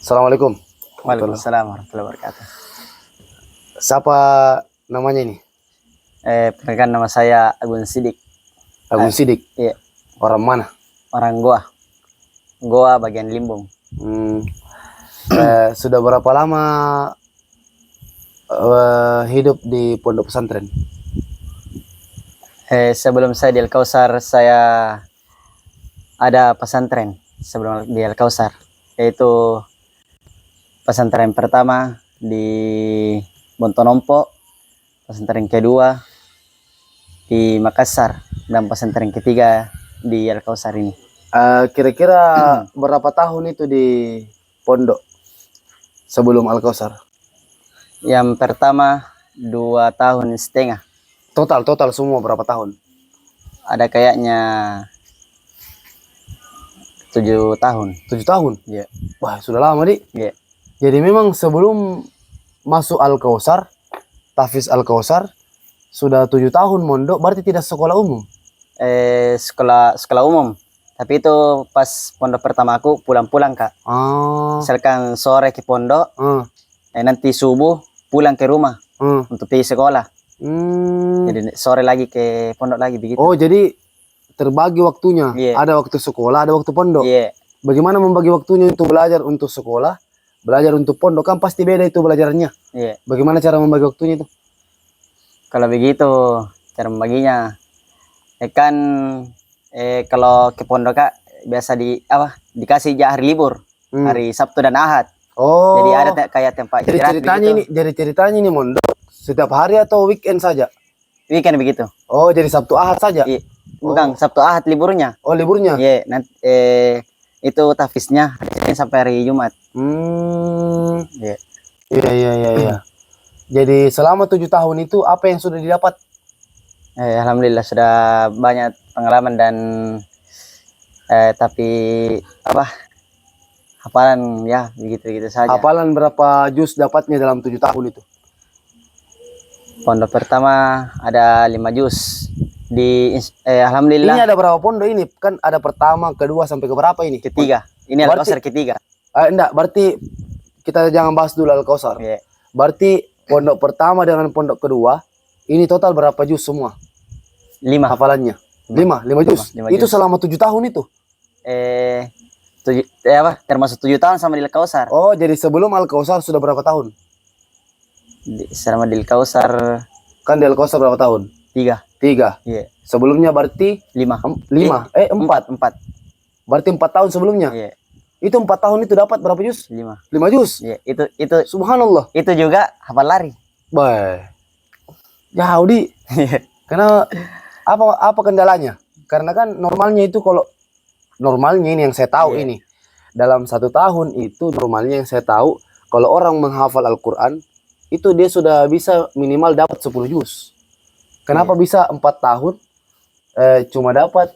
Assalamualaikum. Waalaikumsalam warahmatullahi wabarakatuh. Siapa namanya ini? Perkenalkan nama saya Agun Sidik. Agun Sidik. Iya, Orang mana? orang Goa bagian Limbung. Sudah berapa lama hidup di pondok pesantren? Sebelum saya di Al-Kausar, saya ada pesantren sebelum di Al-Kausar, yaitu pesantren pertama di Bontonompo, pesantren kedua di Makassar, dan pesantren ketiga di Al-Kausar ini. Kira-kira berapa tahun itu di pondok sebelum Al-Kausar? Yang pertama 2,5 tahun. Total semua berapa tahun? Ada kayaknya 7 tahun. 7 tahun? Iya. Wah, sudah lama, Dik. Iya. Jadi memang sebelum masuk Al-Kausar, tahfiz Al-Kausar, sudah 7 tahun mondok, berarti tidak sekolah umum? Sekolah umum. Tapi itu pas pondok pertama aku pulang-pulang, Kak. Misalkan sore ke pondok, nanti subuh pulang ke rumah untuk pergi sekolah. Jadi sore lagi ke pondok lagi begitu. Oh, jadi terbagi waktunya. Yeah. Ada waktu sekolah, ada waktu pondok. Iya. Bagaimana membagi waktunya untuk belajar untuk sekolah, belajar untuk pondok? Kan pasti beda itu belajarnya. Iya. Bagaimana cara membagi waktunya itu? Kalau begitu cara membaginya, kan kalau ke pondok, Kak, biasa dikasih hari libur, hari Sabtu dan Ahad. Oh. Jadi ada kayak tempat istirahat begitu. Jadi ceritanya ini mondok setiap hari atau weekend saja? Weekend begitu. Oh, jadi Sabtu Ahad saja? Iya. Bukan, Sabtu Ahad liburnya. Oh, liburnya? Iya, nanti itu tahfiznya sampai hari Jumat. Iya. Iya. Jadi selama 7 tahun itu apa yang sudah didapat? Alhamdulillah sudah banyak pengalaman dan tapi hafalan ya begitu saja. Hafalan berapa juz dapatnya dalam 7 tahun itu? Pondok pertama ada 5 juz. Alhamdulillah. Ini ada berapa pondok ini? Kan ada pertama, kedua sampai ke berapa ini? Ketiga. Ini Al-Kausar ketiga. Enggak, berarti kita jangan bahas dulu Al-Kausar. Yeah. Berarti pondok pertama dengan pondok kedua ini total berapa juz semua? 5 hafalannya. 5 juz. Itu selama 7 tahun itu. Termasuk 7 tahun sama di Al-Kausar. Oh, jadi sebelum Al-Kausar sudah berapa tahun? Selama di Al-Kausar. Kan di Al-Kausar berapa tahun? 3. Iya. Sebelumnya berarti 5. 4. Berarti 4 tahun sebelumnya. Iya. Itu 4 tahun itu dapat berapa juz? 5 juz. Iya, itu subhanallah. Itu juga hafal lari. Baik. Ya, Audi. Karena apa kendalanya? Karena kan normalnya itu normalnya ini yang saya tahu ini. Dalam 1 tahun itu normalnya yang saya tahu kalau orang menghafal Al-Qur'an itu dia sudah bisa minimal dapat 10 juz. Kenapa bisa 4 tahun cuma dapat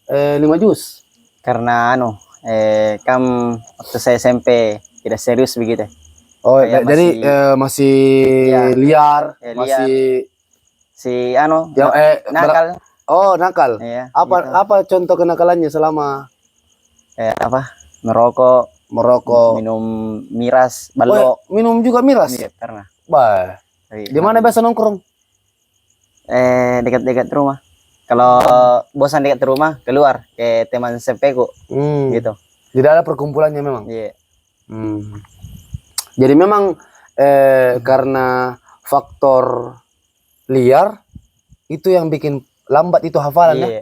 5 juz? Karena waktu saya SMP tidak serius begitu. Oh, jadi masih liar, masih nakal. Oh, nakal. Iya, apa contoh kenakalannya selama merokok, minum miras, balok. Minum juga miras? Iya, pernah. Bah. Di mana biasa nongkrong? Dekat-dekat rumah. Kalau bosan dekat rumah, keluar ke teman SMP-ku. Gitu. Tidak ada perkumpulannya memang. Iya. Jadi memang karena faktor liar itu yang bikin lambat itu hafalan. Iya.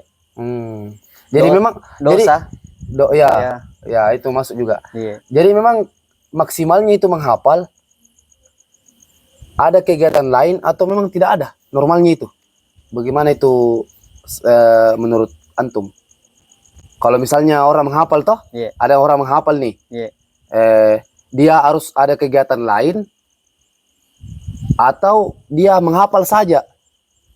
Jadi memang dosa. Ya itu masuk juga. Iya. Jadi memang maksimalnya itu menghafal. Ada kegiatan lain atau memang tidak ada normalnya itu? Bagaimana itu menurut antum? Kalau misalnya orang menghafal toh, ada orang menghafal nih, dia harus ada kegiatan lain atau dia menghafal saja?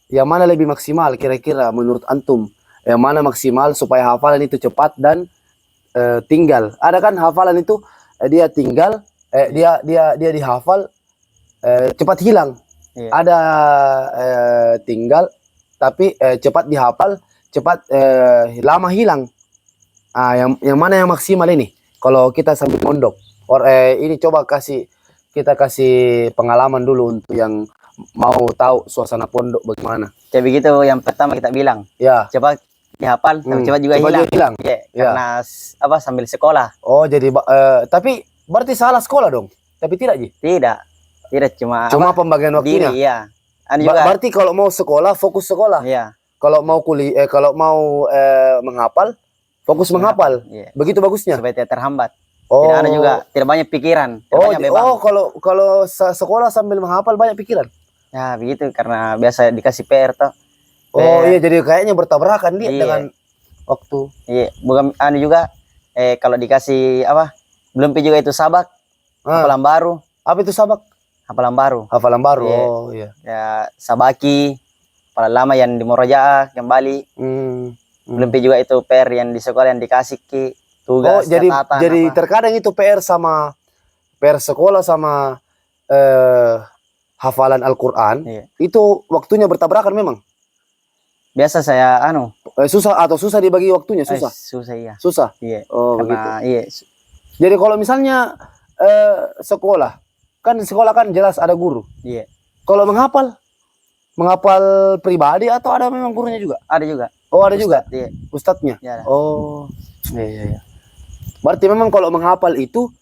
Yang mana lebih maksimal kira-kira menurut antum? Yang mana maksimal supaya hafalan itu cepat dan tinggal? Ada kan hafalan itu dia tinggal, dia dihafal cepat hilang. Ada tinggal tapi cepat dihafal, cepat lama hilang. Yang mana yang maksimal ini? Kalau kita sambil mondok, Ini coba kita kasih pengalaman dulu untuk yang mau tahu suasana pondok bagaimana. Kayak begitu yang pertama kita bilang. Ya. Coba dihafal, tapi coba juga Coba hilang. juga hilang. Iya, karena apa sambil sekolah. Oh, jadi tapi berarti salah sekolah dong. Tapi tidak, Ji. Tidak. Tidak cuma pembagian waktunya. diri, iya. Juga. Berarti kalau mau sekolah fokus sekolah. Iya. Kalau mau kalau mau menghafal fokus menghafal. Iya. Begitu bagusnya. Supaya tidak terhambat. Oh. Tidak ada juga, tidak banyak pikiran, tidak banyak beban. Oh, kalau sekolah sambil menghafal banyak pikiran. Ya, begitu karena biasa dikasih PR toh. Oh iya, jadi kayaknya bertabrakan dia dengan waktu. Iya, bukan juga kalau dikasih apa? Belum juga itu sabak, hafalan baru. Apa itu sabak? Hafalan baru. Hafalan baru. Iya. Oh iya. Ya, sabaki, hafalan lama yang di murojaah kembali. Belum juga itu PR yang di sekolah yang dikasih tugas. Oh, jadi terkadang itu PR sekolah sama hafalan Al-Qur'an. Iya. Itu waktunya bertabrakan memang. Biasa saya susah dibagi waktunya, susah. Susah iya. Susah. Iya. Oh, karena, begitu. Iya. Jadi kalau misalnya sekolah kan jelas ada guru. Iya. Kalau menghafal pribadi atau ada memang gurunya juga? Ada juga. Oh, ada juga. Iya. Ustadznya. Ya, oh. Iya. Berarti memang kalau menghafal itu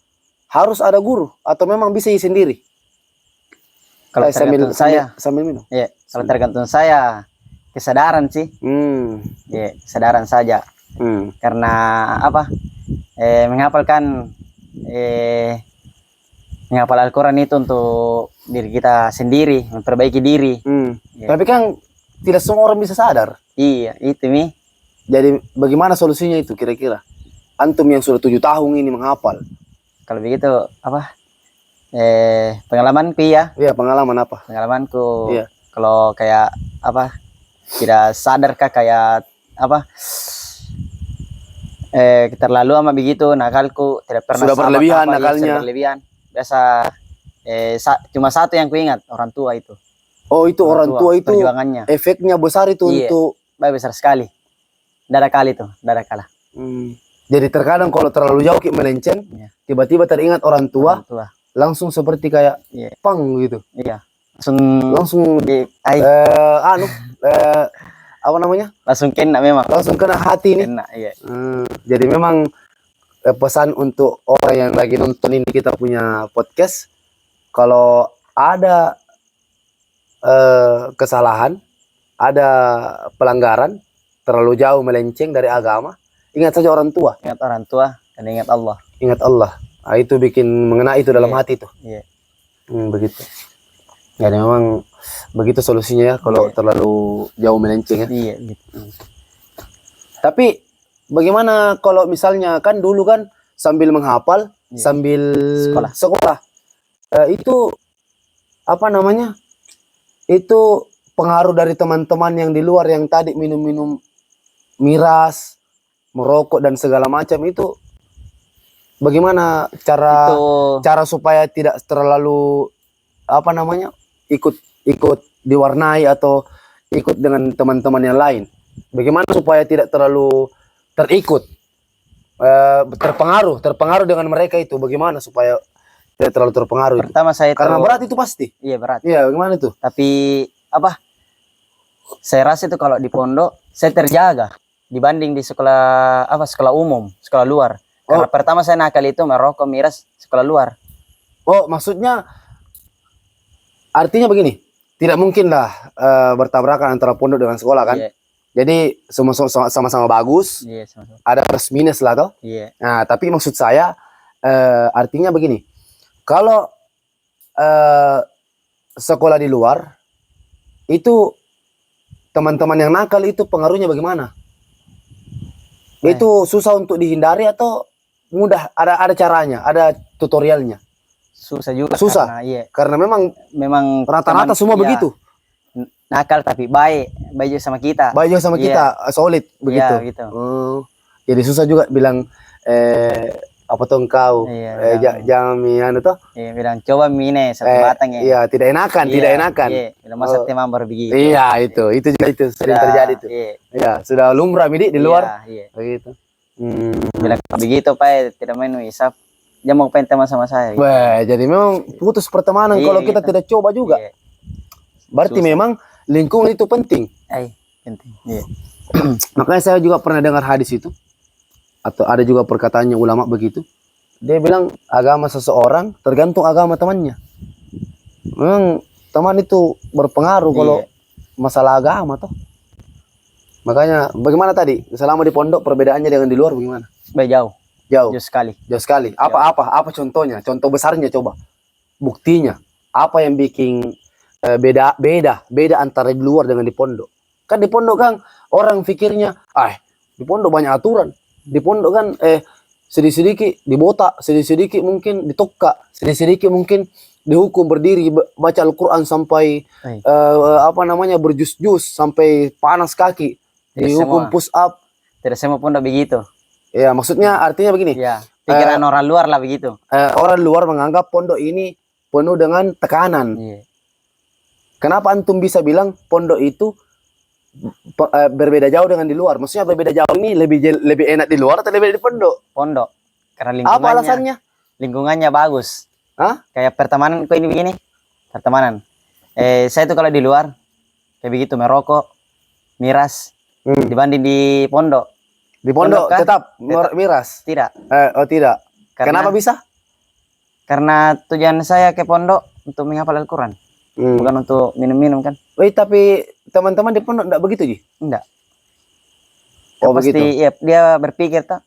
harus ada guru atau memang bisa sendiri? Kalau tergantung sambil minum. Iya, kalau tergantung saya kesadaran sih. Iya, kesadaran saja. Karena apa? Menghafalkan menghafal Al-Quran itu untuk diri kita sendiri, memperbaiki diri. Yeah. Tapi kan tidak semua orang bisa sadar. Iya, itu Mi. Jadi bagaimana solusinya itu kira-kira? Antum yang sudah 7 tahun ini menghafal. Kalau begitu apa? Pengalamanku ya. Iya, pengalaman apa? Pengalamanku. Iya. Kalau kayak apa? Tidak sadarkah kayak apa? Terlalu ama begitu nakalku tidak pernah sudah berlebihan nakalnya. Sudah berlebihan. Biasa cuma satu yang kuingat, orang tua itu. Oh, itu orang tua itu perjuangannya. Efeknya besar itu untuk besar sekali. Dada kali tuh, dada kalah. Jadi terkadang kalau terlalu jauh melenceng, tiba-tiba teringat orang tua. Langsung seperti kayak pang gitu. Iya. Langsung apa namanya? Langsung kena memang. Langsung kena hati nih. Kena, iya. Jadi memang pesan untuk orang yang lagi nonton ini kita punya podcast, kalau ada kesalahan, ada pelanggaran, terlalu jauh melenceng dari agama, ingat saja orang tua. Ingat orang tua dan ingat Allah. Ingat Allah. Nah, itu bikin mengena itu dalam hati tuh. Iya. Begitu. Jadi memang begitu solusinya ya kalau terlalu jauh melenceng ya. Iya, gitu. Tapi bagaimana kalau misalnya kan dulu kan sambil menghafal, sambil sekolah. Itu apa namanya? Itu pengaruh dari teman-teman yang di luar yang tadi minum-minum miras, merokok dan segala macam itu. Bagaimana cara supaya tidak terlalu apa namanya? ikut diwarnai atau ikut dengan teman-teman yang lain. Bagaimana supaya tidak terlalu terpengaruh dengan mereka itu? Bagaimana supaya tidak terlalu terpengaruh? Pertama saya karena berat itu pasti. Iya, berat. Iya, bagaimana itu? Tapi apa? Saya rasa itu kalau di pondok saya terjaga dibanding di sekolah umum, sekolah luar. Karena pertama saya nakal itu merokok, miras sekolah luar. Oh, maksudnya artinya begini, tidak mungkin lah bertabrakan antara pondok dengan sekolah kan? Yeah. Jadi sama-sama bagus, sama-sama. Ada plus minus lah toh. Yeah. Nah, tapi maksud saya artinya begini, kalau sekolah di luar itu teman-teman yang nakal itu pengaruhnya bagaimana? Itu susah untuk dihindari atau mudah? Ada caranya, ada tutorialnya. Susah juga. Susah. Karena memang rata-rata semua begitu. Nakal tapi baik sama kita. Baik sama kita, solid begitu. Iya, gitu. Jadi susah juga bilang apa tuh engkau? Jangan anu toh? Iya, bilang coba mine satu batang ya. Iya, tidak enakan. Iya, bilang masa temam begitu. Iya, itu juga itu sering terjadi tuh. Iya, sudah lumrah di luar. Iya. Begitu. Bilang begitu Pak, tidak main hisap dia mau pengen teman sama saya. Gitu. Wah, jadi memang putus pertemanan Iya, kalau kita gitu. tidak coba juga. Iya. Berarti Susah. memang lingkungan itu penting. Penting. Iya. Makanya saya juga pernah dengar hadis itu, atau ada juga perkataannya ulama begitu. Dia bilang agama seseorang tergantung agama temannya. Memang teman itu berpengaruh kalau Iya. masalah agama toh. Makanya bagaimana tadi selama di pondok perbedaannya dengan di luar bagaimana? Baik, jauh Jauh, sekali. jauh sekali. Apa contohnya? Contoh besarnya coba. Buktinya. Apa yang bikin beda antara di luar dengan di pondok? Kan di pondok kan orang pikirnya, di pondok banyak aturan. Di pondok kan sedikit-sedikit dibotak, sedikit-sedikit mungkin ditokak, sedikit-sedikit mungkin dihukum berdiri baca Al-Qur'an sampai berjus-jus sampai panas kaki, Tidak dihukum semua. push up. Tidak semua pondok begitu. Ya, maksudnya artinya begini. Ya, pikiran orang luar lah begitu. Orang luar menganggap pondok ini penuh dengan tekanan. Iya. Kenapa antum bisa bilang pondok itu berbeda jauh dengan di luar? Maksudnya berbeda jauh ini lebih enak di luar atau lebih enak di pondok? Pondok. Karena Apa lingkungannya. alasannya? Lingkungannya bagus. Hah? Kayak pertemanan kok ini begini. Pertemanan. Saya tuh kalau di luar kayak begitu merokok, miras dibanding di pondok. Di pondok Pondok tetap miras. Tidak. Tidak. Kenapa bisa? Karena tujuan saya ke pondok untuk menghafal Al-Quran. Bukan untuk minum-minum kan. Tapi teman-teman di pondok enggak begitu, Ji? Enggak. Oh, pasti begitu. ya, dia berpikir tuh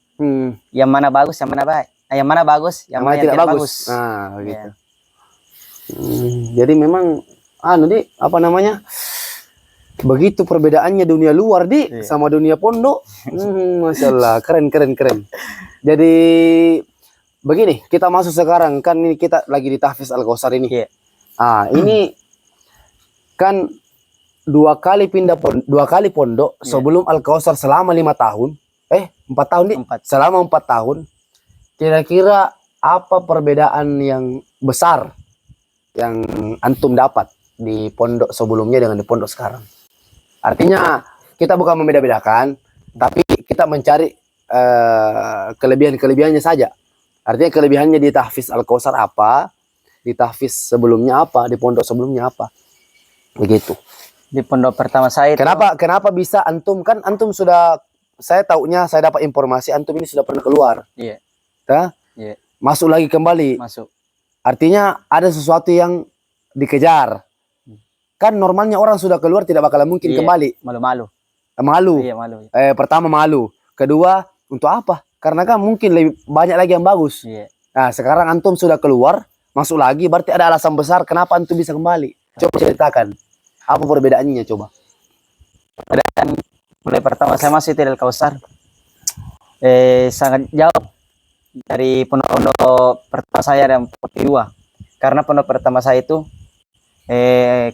yang mana bagus, yang mana baik. Yang mana bagus, yang mana tidak bagus. Nah, begitu. Ya. Jadi memang begitu perbedaannya dunia luar sama dunia pondok. Masya Allah, keren. Jadi begini, kita masuk sekarang kan ini kita lagi di Tahfiz Al-Kausar ini. Iya. Ini kan dua kali pondok sebelum Al-Kausar selama 5 tahun. 4 tahun nih. Selama 4 tahun. Kira-kira apa perbedaan yang besar yang antum dapat di pondok sebelumnya dengan di pondok sekarang? Artinya kita bukan membeda-bedakan, tapi kita mencari kelebihan-kelebihannya saja. Artinya kelebihannya di Tahfiz Al-Kausar apa, di Tahfiz sebelumnya apa, di pondok sebelumnya apa. Begitu. Di pondok pertama saya itu, Kenapa bisa antum sudah, saya taunya, saya dapat informasi antum ini sudah pernah keluar. Iya. Iya. Masuk lagi kembali. Masuk. Artinya ada sesuatu yang dikejar. Kan normalnya orang sudah keluar tidak bakalan mungkin kembali. Malu-malu. Malu. Iya, malu. Pertama malu. Kedua, untuk apa? Karena kan mungkin lebih banyak lagi yang bagus. Iya. Nah, sekarang antum sudah keluar, masuk lagi, berarti ada alasan besar kenapa antum bisa kembali. Coba ceritakan. Apa perbedaannya coba? Perbedaan mulai pertama saya masih tidak Al-Kausar. Sangat jauh dari pondok pertama saya dan pondok kedua. Karena pondok pertama saya itu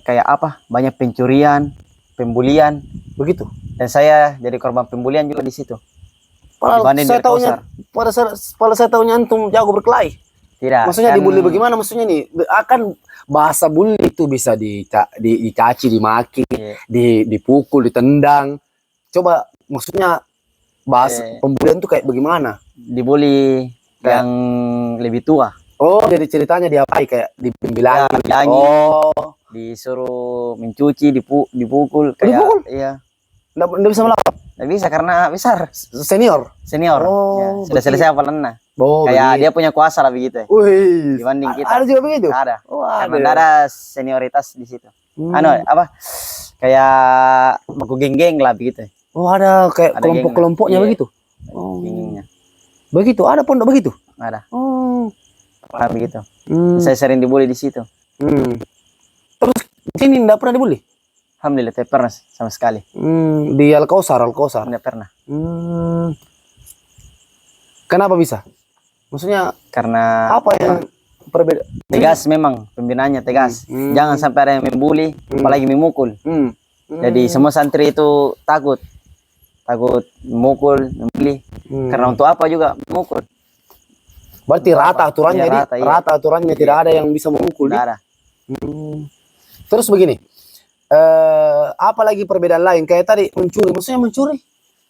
kayak apa? Banyak pencurian, pembulian, begitu. Dan saya jadi korban pembulian juga di situ. Padahal saya tahunya antum jago berkelahi. Tidak. Maksudnya dibully bagaimana? Maksudnya nih, akan bahasa bully itu bisa dicaci, dimaki, dipukul, ditendang. Coba maksudnya bahasa pembulian itu kayak bagaimana? Dibully yang lebih tua. Oh, jadi ceritanya diapai kayak dibilangin. Disuruh mencuci, dipukul kayak. Dipukul? Iya. Nggak bisa melawan. Nggak bisa karena besar. Senior. Oh, sudah selesai hafalannya. Oh, kayak dia punya kuasa lah begitu. Wih. Dibanding kita. Ada juga begitu? Ada. Oh, karena ada senioritas di situ. Kayak baku geng-geng lah begitu. Oh, ada kayak kelompok-kelompoknya begitu. Oh. Gengnya. Begitu, ada pondok begitu? Ada. Oh. Nah, begitu. Saya sering dibully di situ. Terus di sini enggak pernah dibully? Alhamdulillah tidak pernah sama sekali. Di Al-Kausar. Tidak pernah. Kenapa bisa? Maksudnya karena apa yang berbeda? Tegas memang pembinaannya tegas. Jangan sampai ada yang membuli, apalagi memukul. Jadi semua santri itu takut memukul, membuli. Karena untuk apa juga memukul? Berarti rata aturannya, rata aturannya, tidak ada yang bisa memukul. Tidak ada. Terus begini, apa lagi perbedaan lain? Kayak tadi mencuri, maksudnya mencuri.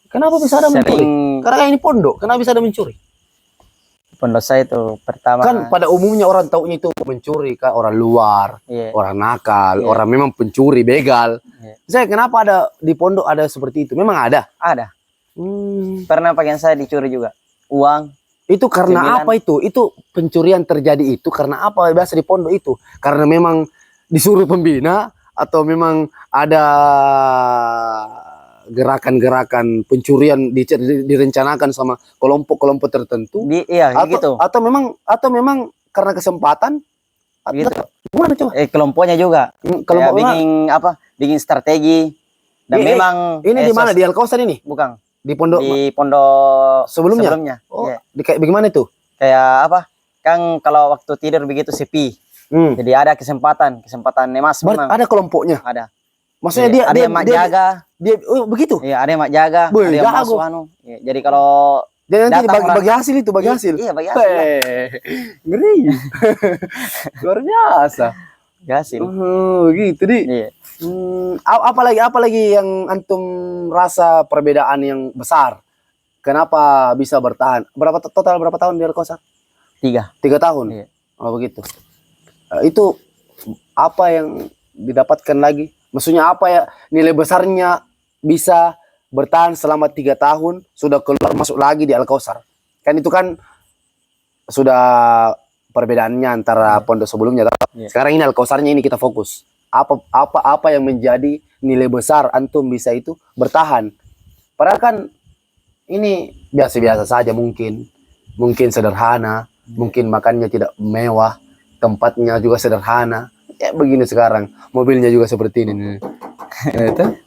Kenapa bisa ada mencuri? Karena ini pondok, kenapa bisa ada mencuri? Pondok saya itu pertama Kan pada umumnya orang taunya itu mencuri kan, orang luar, iya, orang nakal, Iya. orang memang pencuri, begal. Iya. Saya kenapa ada di pondok ada seperti itu? Memang ada. ada. Hmm. Pernah pakaian saya dicuri juga. Uang. Itu karena Cemilan. apa itu? Itu pencurian terjadi itu karena apa biasa di pondok itu? Karena memang disuruh pembina atau memang ada gerakan-gerakan pencurian direncanakan sama kelompok-kelompok tertentu? Iya, gitu. Atau memang karena kesempatan? Gitu. Gimana coba? Kelompoknya juga. Kayak Kelompok bikin apa? Bikin strategi. Dan Ini- memang ini di mana? Di Al-Kausar ini? Bukan. Di pondok Di pondok sebelumnya? Oh, Iya. kayak bagaimana itu? Kayak apa? Kan kalau waktu tidur begitu sepi. Jadi ada kesempatan emas memang. Ada kelompoknya. Ada. Maksudnya Iya, ada yang mak jaga. oh, begitu. Iya, ada yang mak jaga, Boy, ada yang jago. masuk Iya, jadi kalau Jadi nanti datang orang- bagi hasil itu, bagi hasil. Iya, bagi hasil. lah. Ngeri. Luar biasa. Bagi hasil. Gitu di. Iya. Apalagi yang antum rasa perbedaan yang besar? Kenapa bisa bertahan? Total berapa tahun di Al-Kausar? 3. 3 tahun. Iya. Oh begitu. Itu apa yang didapatkan lagi? Maksudnya apa ya nilai besarnya bisa bertahan selama 3 tahun sudah keluar masuk lagi di Al-Kausar? Kan itu kan sudah perbedaannya antara pondok sebelumnya. Iya. Sekarang ini Al-Kausarnya ini kita fokus. Apa yang menjadi nilai besar antum bisa itu bertahan? Padahal kan ini biasa-biasa saja mungkin sederhana, mungkin makannya tidak mewah, tempatnya juga sederhana. Ya begini sekarang, mobilnya juga seperti ini nih.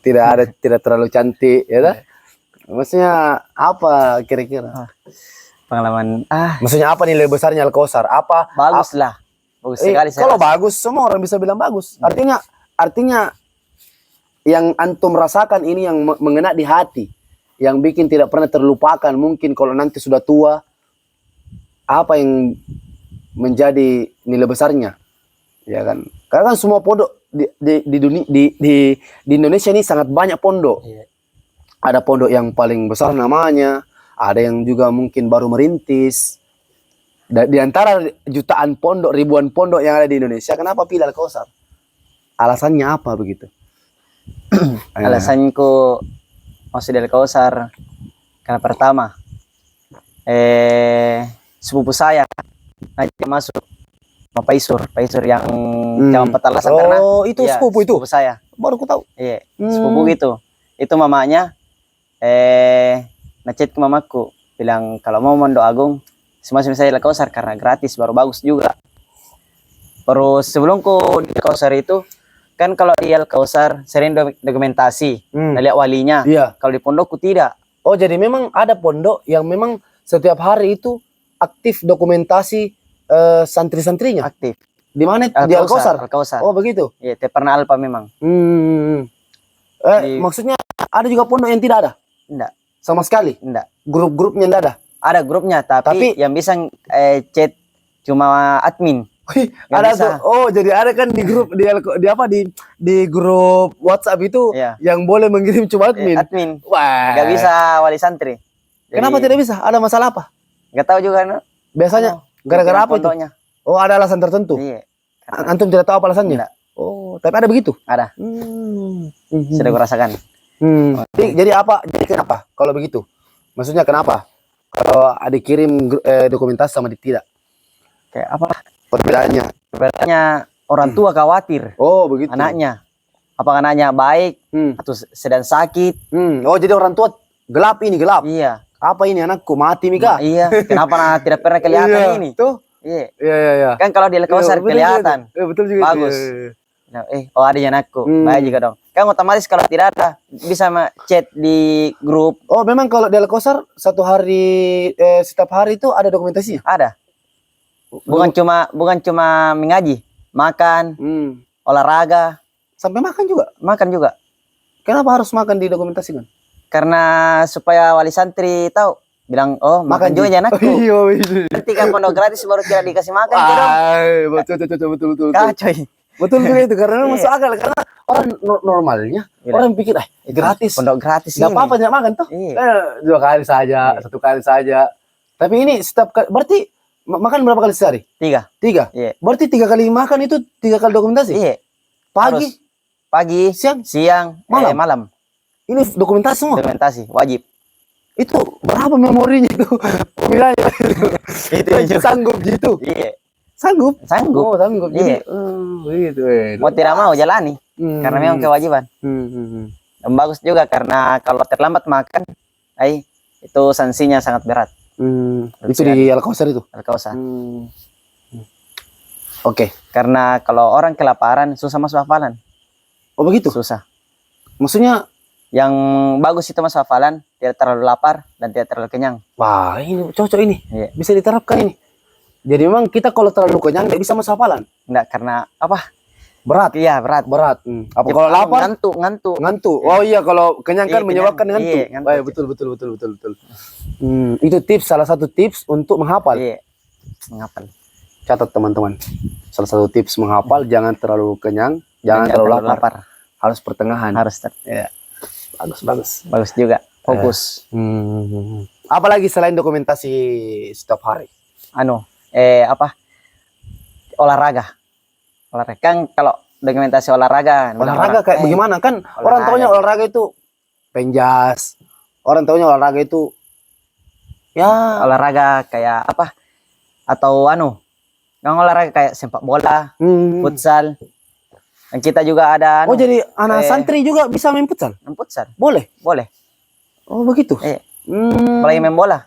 Tidak terlalu cantik, ya kan? Maksudnya apa kira-kira? Pengalaman Maksudnya apa nilai besarnya Al-Kausar? Apa? bagus lah. Bagus sekali saya. Kalau rasa. bagus, semua orang bisa bilang bagus. Artinya yang antum rasakan ini yang mengena di hati, yang bikin tidak pernah terlupakan. Mungkin kalau nanti sudah tua, apa yang menjadi nilai besarnya, ya kan? Karena kan semua pondok di Indonesia ini sangat banyak pondok. Iya. Ada pondok yang paling besar namanya, ada yang juga mungkin baru merintis. Di antara jutaan pondok, ribuan pondok yang ada di Indonesia, kenapa pilih Al-Kausar? Alasannya apa begitu? Alasanku masuk dari Kausar karena pertama sepupu saya ngajak masuk sama Paisur yang Cawan Petalasan karena Oh, itu iya, sepupu itu? sepupu saya. Baru ku tahu. Iya, sepupu gitu. Itu mamanya ngechat ke mamaku bilang kalau mau mondok agung semasa saya di Kausar karena gratis baru bagus juga. Baru sebelumku di Kausar itu kan kalau di Al-Kausar sering dokumentasi, lihat walinya. Iya. Kalau di pondokku tidak. Oh, jadi memang ada pondok yang memang setiap hari itu aktif dokumentasi santri-santrinya. Aktif. Di mana? Di Al-Kausar. Al-Kausar. Oh, begitu. Iya, pernah Alpa memang. Maksudnya ada juga pondok yang tidak ada? Enggak, Sama sekali? enggak. Grup-grupnya tidak ada? Ada grupnya tapi yang bisa chat cuma admin. Wih, Nggak ada bisa. tuh. Oh, jadi ada kan di grup di grup WhatsApp itu Iya. yang boleh mengirim cuma admin. Admin. Wah. Nggak bisa wali santri. Kenapa tidak bisa? Ada masalah apa? Nggak tahu juga. No? Biasanya gara-gara apa itu? Pondoknya. Oh, ada alasan tertentu. Iya. Antum tidak tahu apa alasannya? Enggak. Oh, tapi ada begitu. Ada. Sudah kurasakan. Jadi apa? Jadi kenapa? Kalau begitu? Maksudnya kenapa? Kalau dikirim dokumentasi sama tidak? Kayak apa? Perbedaannya. Perbedaannya orang tua khawatir Oh, begitu. anaknya. Apakah anaknya baik atau sedang sakit? Oh, jadi orang tua gelap ini, gelap. Iya. Apa ini anakku mati Mika? Iya. Kenapa tidak pernah kelihatan Iya, ini? Tuh. Iya. Iya. Kan kalau di Kausar kelihatan. Betul juga. Bagus. Iya. Nah, oh ada anakku. Baik juga dong. Kan otomatis kalau tidak ada bisa chat di grup. Oh, memang kalau di Al-Kausar setiap hari itu ada dokumentasinya? Ada. Bukan cuma mengaji, makan, olahraga, Sampai makan juga? makan juga. Kenapa harus makan didokumentasikan? Karena supaya wali santri tahu, bilang oh makan juga ya anakku. Iya. Nanti kan pondok gratis baru tidak dikasih makan gitu dong. Betul. Kacau. Betul juga itu karena Iya. masuk akal karena orang normalnya Iya. orang pikir gratis. Pondok gratis Nggak ini. apa-apa tidak makan tuh. Iya. 2 kali saja, Iya. 1 kali saja. Tapi ini setiap kali berarti makan berapa kali sehari? 3. 3. Iya. Berarti 3 kali makan itu 3 kali dokumentasi? Iya. Pagi, Pagi, siang, malam. malam. Ini dokumentasi semua. Dokumentasi wajib. Itu berapa memorinya itu? Pemilanya. Itu juga. Sanggup gitu. Iya. Sanggup. Sanggup. Oh, sanggup. Iya. Jadi, gitu. Mau tidak mau jalani. Karena memang kewajiban. Dan bagus juga karena kalau terlambat makan, itu sanksinya sangat berat. Itu di Al-Kausar itu. Al-Kausar. Oke. Karena kalau orang kelaparan susah masuk hafalan. Oh begitu. Susah. Maksudnya yang bagus itu masuk hafalan, tidak terlalu lapar dan tidak terlalu kenyang. Wah, ini cocok ini. Iya. Bisa diterapkan ini. Jadi memang kita kalau terlalu kenyang tidak bisa masuk hafalan. Enggak, karena apa? Berat. Iya, berat. Berat. Apa kalau lapar? Ngantuk. Oh iya, kalau kenyang kan menyebabkan ngantuk. Iya, ngantuk. Betul. Itu tips, salah satu tips untuk menghafal. Iya. Menghafal. Catat teman-teman. Salah satu tips menghafal, jangan terlalu kenyang, jangan terlalu lapar. Harus pertengahan. Ya. Bagus juga. Fokus. Apalagi selain dokumentasi setiap hari? Olahraga. Kan kalau dokumentasi olahraga kayak bagaimana kan orang taunya olahraga itu penjas, orang taunya olahraga itu ya olahraga kayak apa, atau yang olahraga kayak sepak bola, futsal. Dan kita juga ada jadi anak santri juga bisa main futsal? Futsal boleh oh begitu. Apalagi main bola.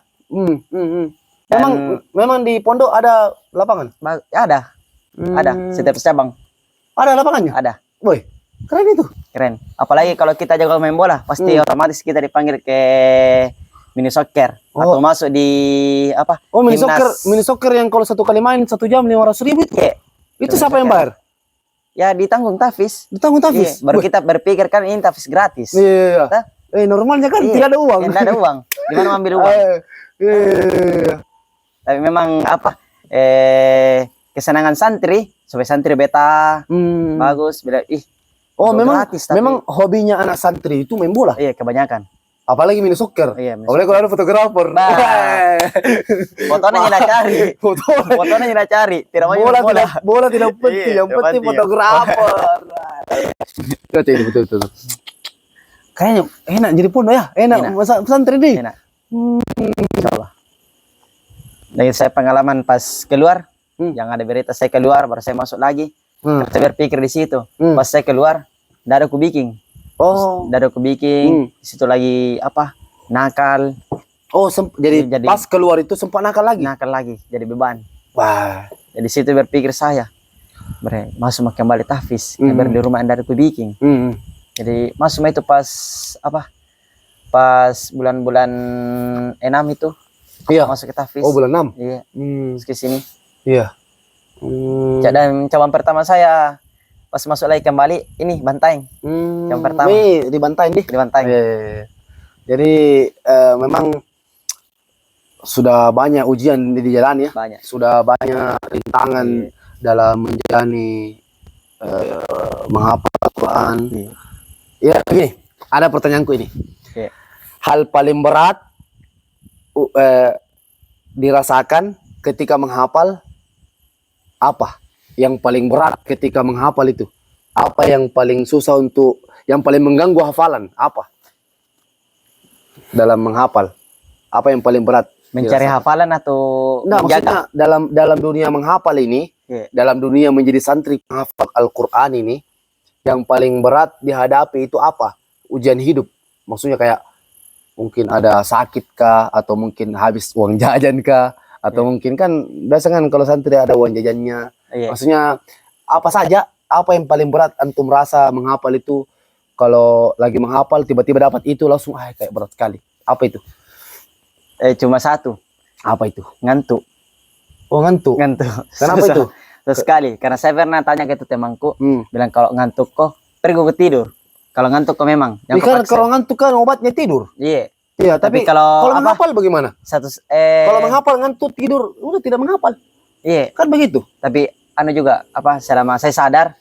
Memang di pondok ada lapangan? Ada setiap cabang ada lapangannya. Ada. Boy, keren itu. Keren. Apalagi kalau kita jago main bola, pasti otomatis kita dipanggil ke mini soccer atau masuk di apa? Oh, mini soccer yang kalau 1 kali main 1 jam 500.000 itu. Iya. Itu siapa yang bayar? Ya ditanggung Tafis. Iya. Baru kita berpikir kan ini Tafis gratis. Iya. Normalnya kan tidak ada uang. Tidak ada uang. Gimana ambil uang? Tapi memang apa? Kesenangan santri, supaya santri beta bagus. Memang gratis, tapi memang hobinya anak santri itu main bola. Iya, kebanyakan. Apalagi mini soccer. Iya, apalagi kalau ada fotografer. Fotonya kita cari. Fotonya kita cari. Tidak mau bola tidak penting, yang penting fotografer. Betul. Kayaknya enak jadi pondok ya. Enak. Santri nih. Enak. Insyaallah. Dan saya pengalaman pas keluar, yang ada berita saya keluar, baru saya masuk lagi. Saya berpikir di situ. Pas saya keluar, tidak ada kubiking. Tidak ada kubiking. Di situ lagi apa? Nakal. Jadi pas keluar itu sempat nakal lagi. Jadi beban. Wah. Jadi situ berpikir saya, masuk kembali Tafis, di rumah tidak ada kubiking. Jadi masuk itu pas apa? Pas bulan-bulan 6 itu. Iya. Masuk ke Tafis. Oh, bulan 6. Iya. Ke sini. Iya. Dan cabang pertama saya pas masuk lagi kembali ini Bantaeng. Yang pertama. Di Bantaeng nih. Di Bantaeng. Jadi memang sudah banyak ujian di jalan ya. Banyak. Sudah banyak rintangan dalam menjalani menghafal Al-Quran. Ya, gini. Ada pertanyaanku ini. Hal paling berat dirasakan ketika menghafal apa? Yang paling berat ketika menghafal itu? Apa yang paling susah yang paling mengganggu hafalan? Apa? Dalam menghafal. Apa yang paling berat? Mencari hafalan atau maksudnya dalam dunia menghafal ini, dalam dunia menjadi santri menghafal Al-Quran ini, yang paling berat dihadapi itu apa? Ujian hidup. Maksudnya kayak mungkin ada sakit kah, atau mungkin habis uang jajan kah, atau mungkin kan biasa kan kalau santri ada uang jajannya. Maksudnya apa saja, apa yang paling berat antum rasa menghafal itu? Kalau lagi menghafal tiba-tiba dapat itu langsung kayak berat sekali. Apa itu? Cuma satu. Apa itu? Ngantuk. Oh, ngantuk. Kenapa itu? Susah sekali. Karena saya pernah tanya ke itu temanku, bilang kalau ngantuk kok pergi ke tidur. Kalau ngantuk kok memang. Kalau ngantuk kan obatnya tidur. Iya. Iya, tapi kalau menghafal bagaimana? Kalau menghafal ngantuk tidur, udah tidak menghafal. Iya. Kan begitu. Tapi juga selama saya sadar,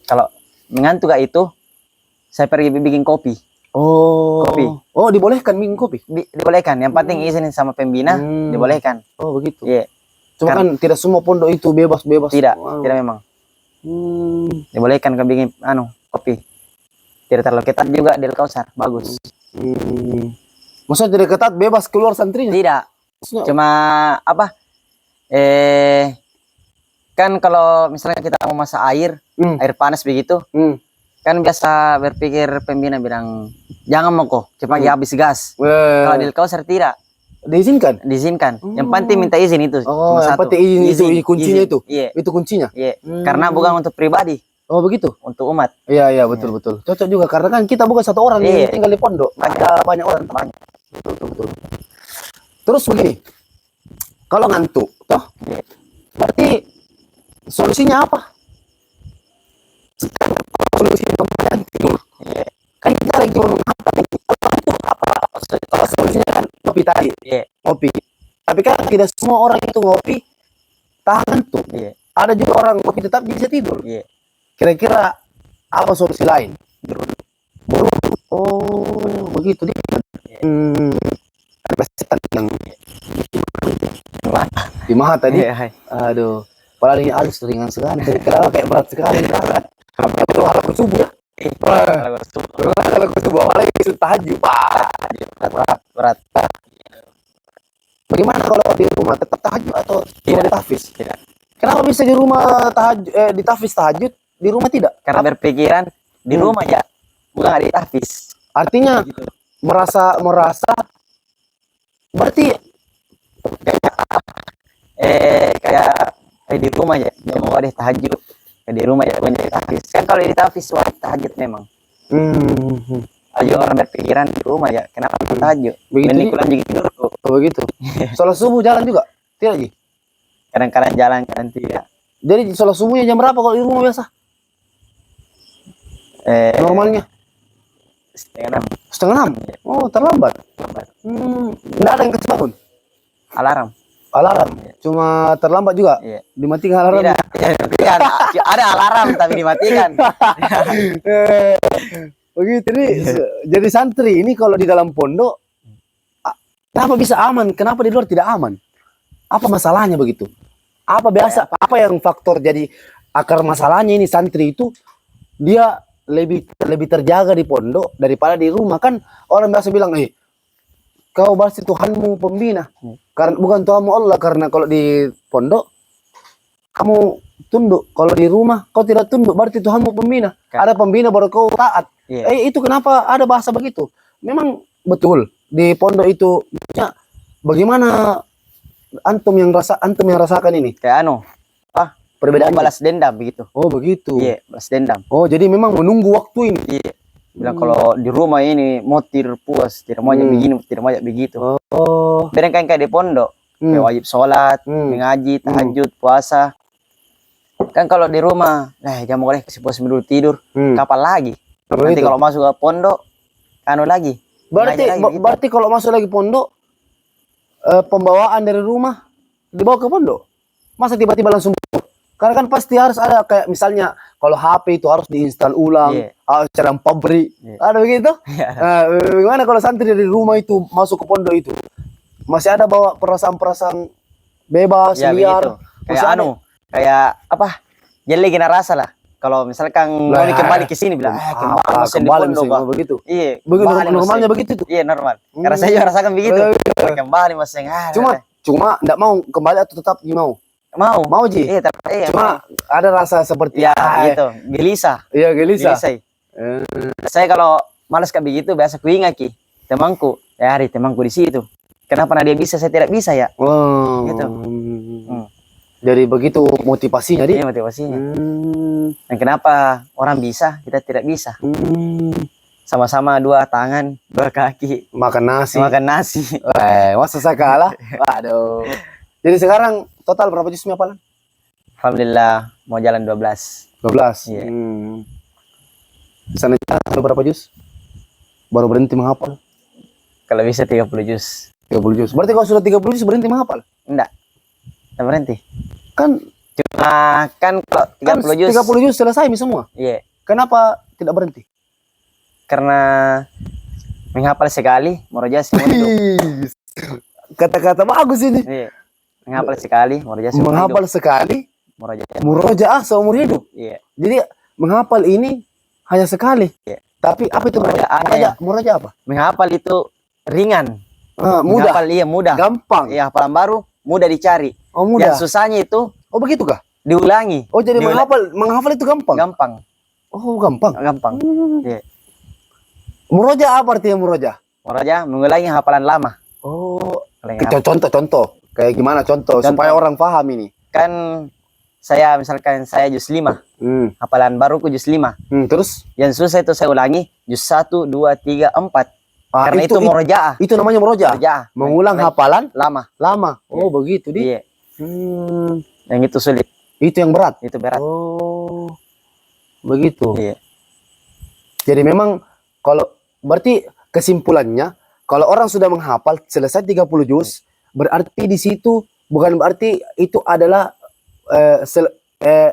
kalau mengantuk itu, saya pergi bikin kopi. Oh. Kopi. Oh, dibolehkan minum kopi? Dibolehkan. Yang penting izin sama pembina, dibolehkan. Oh, begitu. Iya. Cuma kan tidak semua pondok itu bebas-bebas. Tidak, Wow. tidak memang. Dibolehkan kan bikin kopi. Tidak terlalu ketat juga di Al-Kausar, bagus. Maksudnya tidak ketat, bebas keluar santrinya? Tidak. Maksudnya, Cuma apa? Kan kalau misalnya kita mau masak air panas begitu, kan biasa berpikir pembina bilang jangan moko, cepat habis gas. Kalau di Al-Kausar tidak. diizinkan? Diizinkan. Yang penting minta izin itu. Oh, cuma yang satu. penting izin itu kuncinya itu. Iya. Itu kuncinya. Iya. Karena bukan untuk pribadi. Oh, begitu. Untuk umat. Iya, betul. Cocok juga karena kan kita bukan satu orang yang tinggal di pondok. Ada banyak orang. Betul. Terus begini. Kalau ngantuk, toh? Berarti solusinya apa? Solusinya kemudian tidur. Kan kita lagi ngomong apa nih? Kalau solusinya kan kopi tadi. Ngopi. Tapi kan tidak semua orang itu ngopi tahan ngantuk. Ada juga orang ngopi tetap bisa tidur. Kira-kira apa solusi lain? Berwudu. Oh, begitu dia. Ada setan yang di maha tadi. Aduh, padahal ini halus ringan sekali. Kenapa kayak berat sekali? Sampai itu halang subuh ya. Halang subuh apalagi tahajud. Berat. Bagaimana kalau di rumah tetap tahajud atau cuma di tahfiz? Kenapa bisa di rumah tahajud di tahfiz tahajud, di rumah tidak? Karena berpikiran di rumah ya, bukan di tahfiz. Artinya merasa berarti kayak di rumah ya, mau ada tahajud. Kayak di rumah ya, banyak tahfiz. Kan kalau di tahfiz wajib tahajud memang. Ayo orang berpikiran di rumah ya, kenapa tahajud? Begitu pulang juga tidur kok. Oh, begitu. Sholat subuh jalan juga? Tidak, Ji? Kadang-kadang jalan, kadang tidak. Jadi sholat subuhnya jam berapa kalau di rumah biasa? Normalnya? Setengah enam? Oh, terlambat. Nggak ada yang kasih bangun? Alarm. Cuma terlambat juga? Iya. Dimatikan alarm? Tidak. Ada alarm tapi dimatikan. Begitu nih. Jadi santri ini kalau di dalam pondok, kenapa bisa aman? Kenapa di luar tidak aman? Apa masalahnya begitu? Apa yang faktor jadi akar masalahnya ini santri itu dia lebih terjaga di pondok daripada di rumah? Kan orang biasa bilang, kau pasti Tuhanmu pembina, karena bukan Tuhanmu Allah. Karena kalau di pondok kamu tunduk, kalau di rumah kau tidak tunduk, berarti Tuhanmu pembina. Ada pembina baru kau taat. Itu kenapa ada bahasa begitu? Memang betul di pondok itu. Bagaimana antum yang rasakan ini? Kayak perbedaan balas dendam begitu. Oh, begitu. Iya, balas dendam. Oh, jadi memang menunggu waktu ini. Iya. Bilang kalau di rumah ini mau tidur puas, tidak mau begini, tidak mau begitu. Oh. Beda kayak di pondok, kayak wajib sholat, mengaji, tahajud, puasa. Kan kalau di rumah, jangan boleh kasih puas dulu tidur. Kapan lagi? Nanti kalau masuk ke pondok, lagi. Berarti kalau masuk lagi pondok, pembawaan dari rumah dibawa ke pondok. Masa tiba-tiba langsung? Karena kan pasti harus ada kayak misalnya kalau HP itu harus diinstal ulang, harus dalam pabrik. Ada begitu? Bagaimana kalau santri dari rumah itu masuk ke pondok itu? Masih ada bawa perasaan-perasaan bebas, liar. Kayak apa? Jadi gini rasa lah. Kalau misalkan mau kembali ke sini bilang, kembali di pondok begitu. Iya. Normalnya begitu tuh. Iya, normal. Karena saya juga rasakan begitu. Kembali masing. Cuma enggak mau kembali atau tetap mau? Mau Ji. Cuma ada rasa seperti gitu. Gelisah. Iya, gelisah. Saya kalau malas kayak begitu biasa kuingat temanku. Hari temanku di situ. Kenapa dia bisa saya tidak bisa ya? Gitu. Jadi begitu motivasinya dia. Iya, motivasinya. Dan kenapa orang bisa, kita tidak bisa? Sama-sama dua tangan, dua kaki. Makan nasi. Masa saya kalah? Waduh. Jadi sekarang total berapa juz hafalan? Alhamdulillah mau jalan 12. 12? Iya. Sana berapa juz? Baru berhenti menghafal? Kalau bisa 30 juz. 30 juz. Berarti kalau sudah 30 juz berhenti menghafal? Enggak. Tidak berhenti. Kan kalau 30 juz. 30 juz selesai semua? Iya. Kenapa tidak berhenti? Karena menghafal sekali, murojaah seumur hidup. Wih, kata-kata bagus ini. Iya. Menghafal sekali, murojaah seumur Menghafal hidup. sekali, Murojaah. murojaah seumur hidup. Iya. Jadi menghafal ini hanya sekali. Iya. Tapi apa itu Murojaah, murojaah? Murojaah apa? Menghafal itu ringan. Mudah, Menghafal iya mudah. gampang. Iya, hafalan baru mudah dicari. Oh mudah. Yang susahnya itu Oh begitu kah? diulangi. Oh jadi menghafal itu gampang. Gampang. Oh gampang. Gampang. Iya. Murojaah apa artinya murojaah? Murojaah mengulangi hafalan lama. Oh, Ulangi hafalan. contoh. Kayak gimana contoh supaya orang paham ini? Kan saya misalkan saya juz 5. Hafalan baruku juz 5. Terus? Yang susah itu saya ulangi juz 1, 2, 3, 4. Karena itu murojaah. Itu namanya murojaah. Murojaah. Mengulang hafalan lama. Oh, begitu di. Iya. Yang itu sulit. Itu yang berat. Itu berat. Oh. Begitu. Iya. Jadi memang kalau berarti kesimpulannya kalau orang sudah menghafal selesai 30 juz, berarti di situ bukan berarti itu adalah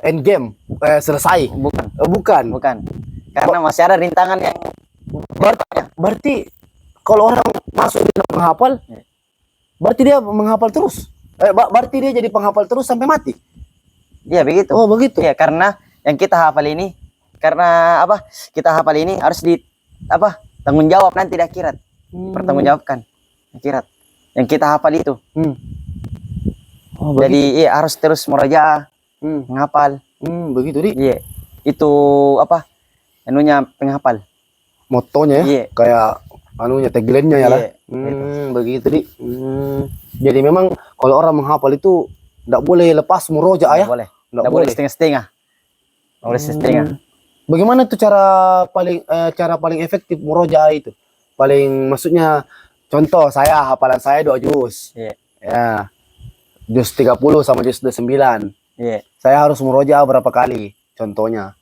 end game, selesai. Bukan. Karena masih ada rintangan yang berarti kalau orang masuk di dalam menghafal, berarti dia menghafal terus. Berarti dia jadi penghafal terus sampai mati. Iya begitu. Oh begitu. Iya, karena yang kita hafal ini, karena apa? Kita hafal ini harus tanggung jawab nanti di akhirat. Pertanggungjawabkan akhirat. Yang kita hafal itu. Oh, jadi iya harus terus murojaah, menghafal. Begitu di. Iya. Itu anunya penghafal. Motonya ya. Iya. Kayak anunya tagline-nya ya lah. Begitu di. Jadi memang kalau orang menghafal itu tidak boleh lepas murojaah ya. Boleh. Tidak boleh setengah-setengah. Boleh setengah. Bagaimana tuh cara paling efektif murojaah itu? Paling maksudnya contoh saya hafalan saya 2 juz. Iya. Ya. Juz 30 sama juz 29. Iya. Saya harus murojaah berapa kali? Contohnya.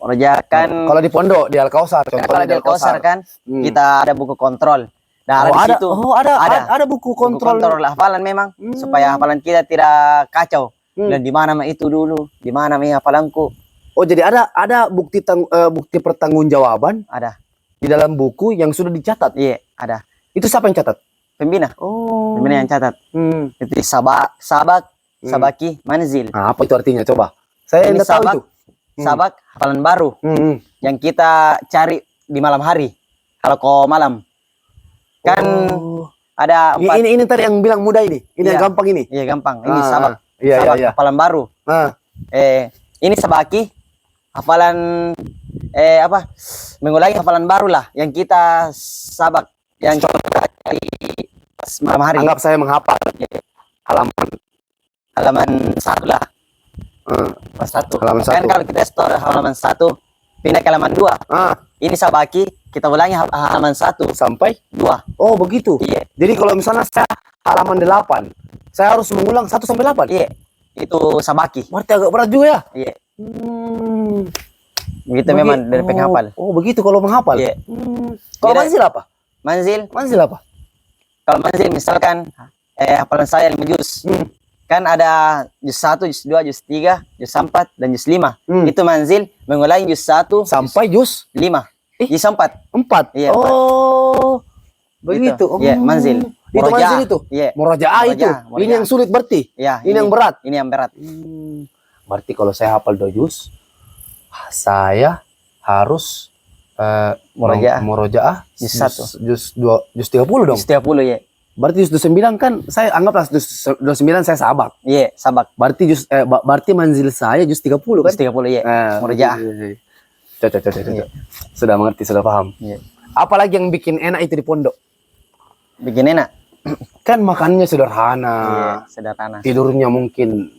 Murojaah kan kalau di pondok di Al-Kausar contohnya kalau di Al-Kausar kan kita ada buku kontrol. Nah, ada buku kontrol. Buku kontrol hafalan memang supaya hafalan kita tidak kacau. Dan di mana itu dulu? Di mana hafalanku? Oh, jadi ada bukti pertanggungjawaban ada di dalam buku yang sudah dicatat. Iya, ada. Itu siapa yang catat? Pembina. Oh. Pembina yang catat. Itu sabaki manzil. Nah, apa itu artinya? Coba. Saya tidak tahu itu. Sabak hafalan baru yang kita cari di malam hari. Kalau kau malam kan ada 4. Ini tadi yang bilang mudah ini. Ini yang gampang ini. Iya gampang. Ini sabak. Iya. Hafalan baru. Ini sabaki hafalan mengulangi hafalan baru lah yang kita sabak yang kita cari malam hari. Anggap saya menghafal halaman 1 lah. Halaman 1. Kan kalau kita store halaman 1 pindah ke halaman 2. Ini sabaki kita ulangi halaman 1 sampai 2. Oh begitu. Iya. Jadi kalau misalnya saya halaman 8, saya harus mengulang 1 sampai 8. Iya. Itu sabaki. Berarti agak berat juga ya. Iya. Begitu memang dari penghafal. Oh begitu kalau menghafal. Iya. Kalau manzil apa? Manzil apa? Kalau manzil misalkan hafalan saya 5 juz. Kan ada juz 1, juz 2, juz 3, juz 4 dan juz 5. Itu manzil mengulangi juz 1 sampai juz 5. Juz 4. 4. Iya, 4. Oh. Begitu. Iya, manzil. Itu manzil itu. Iya. Murojaah itu. Ini yang sulit berarti. Iya, ini yang berat. Ini yang berat. Berarti kalau saya hafal 2 juz, saya harus murojaah juz 30 dong. Juz 30 ya. Berarti juz 29 kan saya anggaplah juz 29 saya sabak. Iya, sabak. Berarti manzil saya juz 30 kan? Juz 30 ya. Murojaah. Cocok. Sudah mengerti, sudah paham. Iya. Apalagi yang bikin enak itu di pondok? Bikin enak. Kan makannya sederhana. Iya, sederhana. Tidurnya mungkin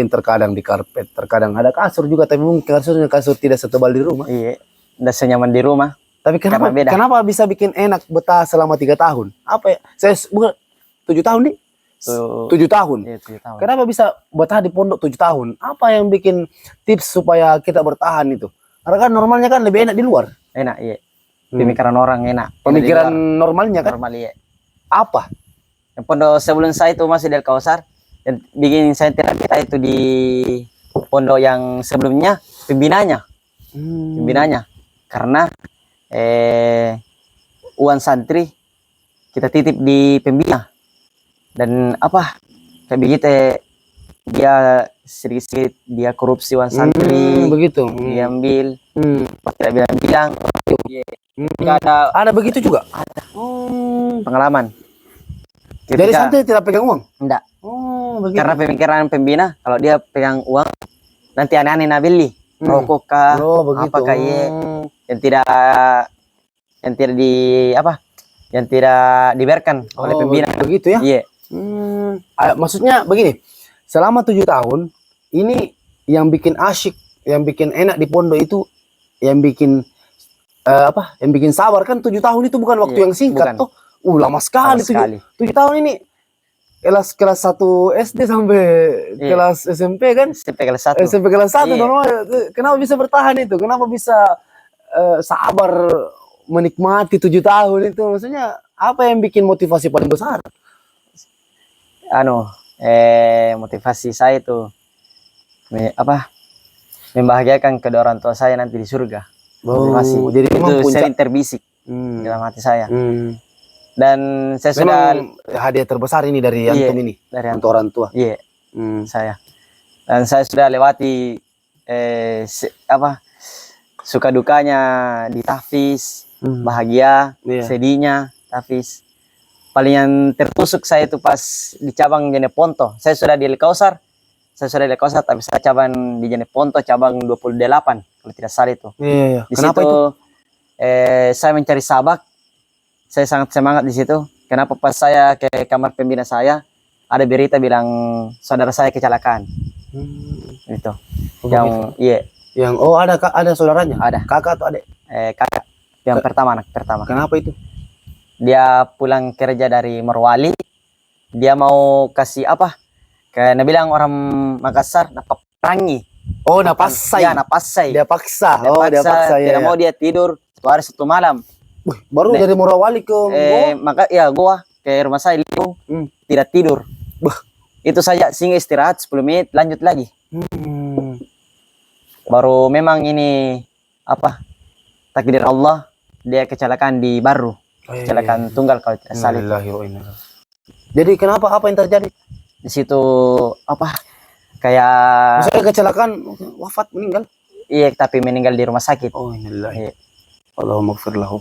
terkadang di karpet, terkadang ada kasur juga, tapi mungkin kasur tidak setebal di rumah. Iya. Udah senyaman di rumah. Tapi kenapa bisa bikin enak betah selama 3 tahun? Apa ya? Saya bukan 7 tahun nih. 7 tahun. Iya, 7 tahun. Kenapa bisa betah di pondok 7 tahun? Apa yang bikin tips supaya kita bertahan itu? Karena kan normalnya kan lebih enak di luar. Enak, iya. Pemikiran orang enak. Pemikiran normalnya kan? Normal, iya. Apa? Yang pondok sebelum saya itu masih di Al-Kausar. Dan bikin saya kita itu di pondok yang sebelumnya pembinanya. Karena uang santri kita titip di pembina. Dan apa? Kayak begitu dia sedikit dia korupsi uang santri. Begitu. Diambil. Tidak bilang-bilang. Tidak Ada begitu juga? ada Pengalaman. pengalaman. Jadi santri tidak pegang uang? Enggak. Begitu. Karena pemikiran pembina kalau dia pegang uang nanti aneh-aneh nabili. Rokok kah? Begitu. Apakah yang tidak di apa? Yang tidak dibiarkan oleh pembina. Begitu ya? Iya. Maksudnya begini, selama 7 tahun ini yang bikin asyik, yang bikin enak di pondok itu, yang bikin yang bikin sabar kan 7 tahun itu bukan waktu yang singkat bukan. toh. Lama sekali, Lama sekali. 7 tahun ini. Kelas 1 SD sampai kelas SMP kan? SMP kelas 1. SMP kelas 1 Iya. normal. Kenapa bisa bertahan itu? Kenapa bisa sabar menikmati 7 tahun itu? Maksudnya apa yang bikin motivasi paling besar? Motivasi saya itu membahagiakan kedua orang tua saya nanti di surga. Motivasi. Jadi itu memang sering terbisik dalam hati saya. Dan saya sudah hadiah terbesar ini dari antum ini dari untuk orang tua. Iya, saya. Dan saya sudah lewati suka dukanya di tahfiz, bahagia, sedihnya tahfiz. Paling yang tertusuk saya itu pas di cabang Jeneponto. Saya sudah di Al-Kausar. Tapi saya cabang di Jeneponto cabang 28 kalau tidak salah itu. Iya. Di Kenapa situ itu? Saya mencari sabak. Saya sangat semangat di situ. Kenapa pas saya ke kamar pembina saya ada berita bilang saudara saya kecelakaan. Itu. Yang ada saudaranya? Ada. Kakak atau adik? Kakak. Yang pertama, anak pertama. Kenapa itu? Dia pulang kerja dari Morowali. Dia mau kasih apa? Karena bilang orang Makassar napaperangi. Oh, napasai. Ya, napasai. Dia paksa. Dia paksa. Ya. Tidak mau dia tidur 1 hari 1 malam. Baru dari Morowali ke Goa ke rumah saya tidak tidur. Itu saja singgah istirahat 10 menit lanjut lagi. Baru memang ini takdir Allah, dia kecelakaan di Baru. Kecelakaan tunggal kalau tidak salah. Jadi kenapa, apa yang terjadi? Di situ kayak misalnya kecelakaan wafat, meninggal? Iya, tapi meninggal di rumah sakit. Oh, innalillahi. Allahumma ighfir lahu.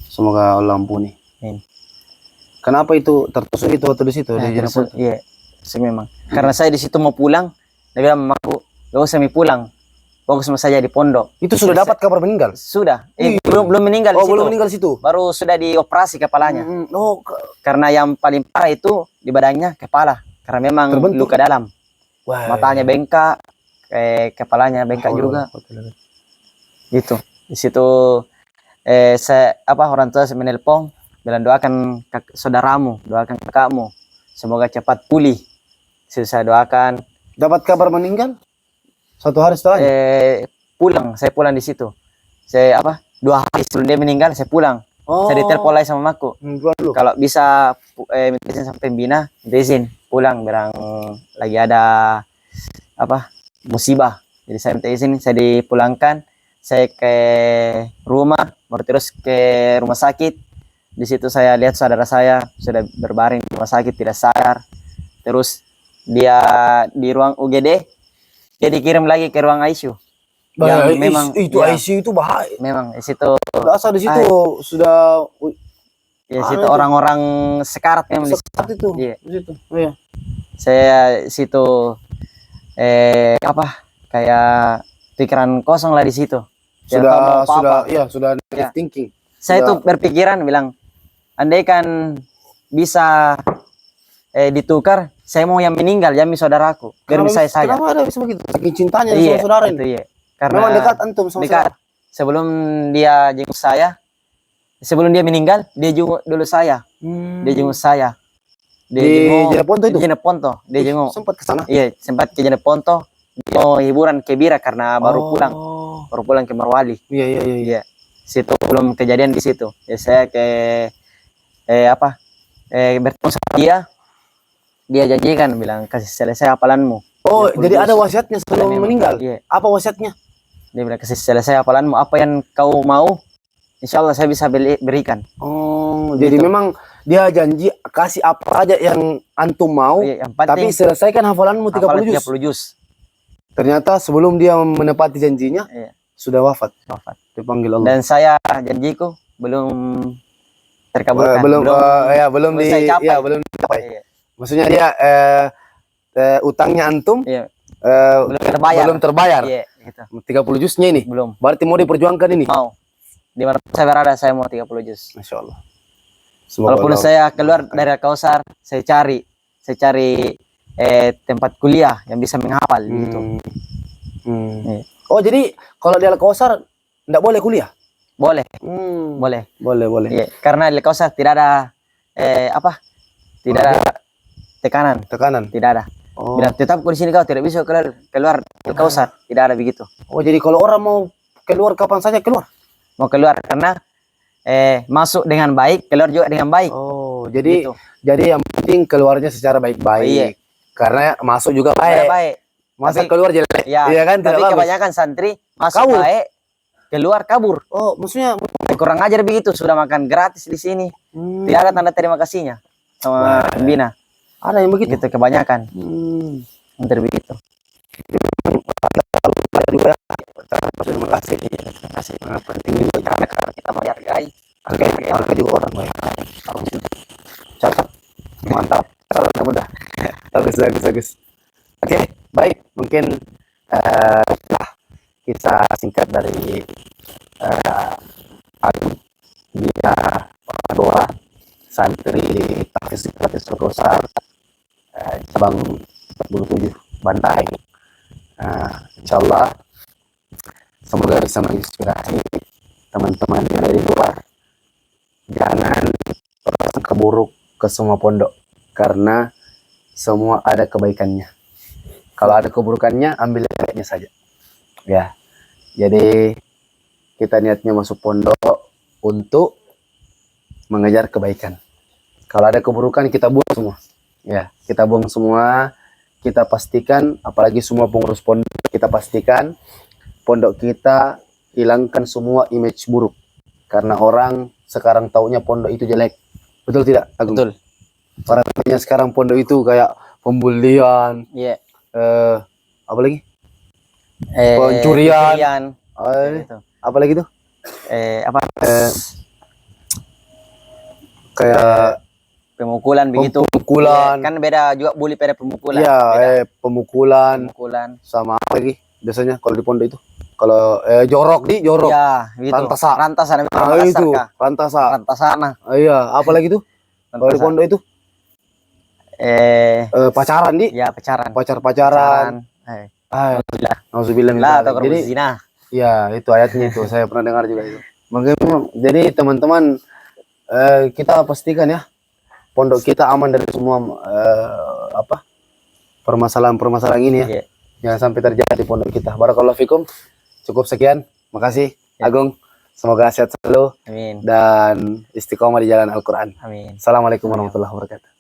Semoga Allah ampuni. Kenapa itu tertusuk itu waktu di situ? Iya, memang. Karena saya di situ mau pulang, dia bilang mamaku, gak usah pulang, fokus saja di pondok. Itu sudah dapat kabar meninggal? Sudah. Belum meninggal di situ. Belum meninggal situ. Baru sudah dioperasi kepalanya. Karena yang paling parah itu di badannya kepala, karena memang luka dalam. Matanya bengkak, kepalanya bengkak juga. Gitu. Di situ orang tua saya menelpon bilang doakan saudaramu, doakan kakakmu semoga cepat pulih. Saya doakan. Dapat kabar meninggal 1 hari setelahnya? Saya pulang di situ. Saya 2 hari sebelum dia meninggal saya pulang. Saya ditelepon lagi sama mamaku. Kalau bisa minta izin sampai pembina, minta izin pulang, bilang lagi ada musibah. Jadi saya minta izin, saya dipulangkan. Saya ke rumah, baru terus ke rumah sakit. Di situ saya lihat saudara saya sudah berbaring di rumah sakit tidak sadar. Terus dia di ruang UGD, dia dikirim lagi ke ruang ICU. Yang memang itu ICU itu bahaya. Memang di situ. Asal di situ sudah. Ya situ orang-orang sekarat memang di situ. Itu. Iya. Di situ. Iya. Saya situ kayak pikiran kosong lah di situ. Sudah negative thinking. Saya tuh berpikiran bilang, andai kan bisa ditukar, saya mau yang meninggal, yang saudaraku. Biar saya saja. Kenapa ada bisa begitu? Saking cintanya sama saudara ini. Iya. Karena memang dekat antum sama dekat. Sebelum dia jenguk saya, sebelum dia meninggal, dia jenguk dulu saya. Dia jenguk saya. Di Jeneponto itu? Jeneponto. Dia jenguk. Sempat ke sana? Iya, sempat ke Jeneponto. Dia mau hiburan ke Bira karena baru pulang. Baru pulang ke Morowali. Iya. Situ belum kejadian di situ. Ya saya bertemu sama dia. Dia janjikan bilang kasih selesai hafalanmu. Oh, jadi ada wasiatnya sebelum meninggal? Iya. Apa wasiatnya? Dia bilang kasih selesai hafalanmu, apa yang kau mau insya Allah saya bisa berikan. Oh, jadi Gitu. memang dia janji kasih apa aja yang antum mau, Iya, yang tapi penting selesaikan hafalanmu 30 hafalan juz. 30 juz. Ternyata sebelum dia menepati janjinya Iya, sudah wafat, wafat. dipanggil Allah. Dan saya janjiku belum terkabulkan. Belum saya capai. ya, belum dicapai. Iya, Maksudnya dia utangnya antum iya. belum terbayar. Iya, gitu. 30 juznya ini. Belum. Berarti mau diperjuangkan ini. Mau. Di mana saya berada saya mau 30 juz. Masya Allah. Semoga Walaupun Allah saya keluar dari Al-Kausar, saya cari tempat kuliah yang bisa menghafal gitu. Iya. Oh, jadi kalau di Al-Kausar enggak boleh kuliah? Boleh, Boleh. boleh. Boleh. Iya, karena di Al-Kausar tidak ada tidak ada tekanan, tidak ada. Oh. Bilang tetap di sini kau tidak bisa keluar Al-Kausar, tidak ada begitu. Oh, jadi kalau orang mau keluar kapan saja keluar? Mau keluar karena masuk dengan baik, keluar juga dengan baik. Oh, jadi Gitu. jadi yang penting keluarnya secara baik-baik. Iya. Karena masuk juga Tidak baik. baik. Masa Tapi- keluar jelek? Ya, Iya kan, tidak tapi bagus. kebanyakan santri masuk Kabur. baik, keluar kabur. Oh, maksudnya Kurang ajar begitu, sudah makan gratis di sini. Tidak ada tanda terima kasihnya sama pembina. ada yang begitu. Gitu kebanyakan. Hampir begitu. Terima kasih. Terima kasih. Penting juga Karena kita menghargai. harga juga orang baik. Catat. Mantap. Kalau mudah. Bagus. Oke, baik. Mungkin kita singkat dari Agung. Dia doa santri Tahfiz Al-Kausar cabang 47 Bantaeng. Insyaallah semoga bisa menginspirasi teman-teman yang dari luar. Jangan prasangka buruk ke semua pondok karena semua ada kebaikannya. Kalau ada keburukannya, ambil baiknya saja. Ya. Jadi kita niatnya masuk pondok untuk mengejar kebaikan. Kalau ada keburukan kita buang semua. Ya, kita buang semua. Kita pastikan, apalagi semua pengurus pondok, kita pastikan pondok kita hilangkan semua image buruk. Karena orang sekarang taunya pondok itu jelek. Betul tidak, Agung? Betul. Orang taunya sekarang pondok itu kayak pembulian, Iya. apa lagi? Pencurian. Gitu. Apa lagi tuh? Apa? Kayak Pemukulan begitu. pemukulan. Iya, kan beda juga bully pada pemukulan. Iya, Beda. pemukulan Pemukulan. sama apa lagi? Biasanya kalau di pondok itu. Kalau jorok. Ya, gitu. Rantasan. Rantasan. Itu, rantasan. Rantasana. Iya, apa lagi tuh? Kalau di pondok itu pacaran, Ya, pacaran. pacaran. Nauzubillah min Lah, atau dzalik. Jadi zina. ya, itu ayatnya itu saya pernah dengar juga itu. Makanya jadi teman-teman kita pastikan ya pondok kita aman dari semua permasalahan-permasalahan ini ya. Iya. Jangan sampai terjadi di pondok kita. Barakallahu fikum. Cukup sekian. Makasih Ya. Agung. Semoga sehat selalu Amin. dan istiqomah di jalan Al-Qur'an. Amin. Assalamualaikum warahmatullahi wabarakatuh.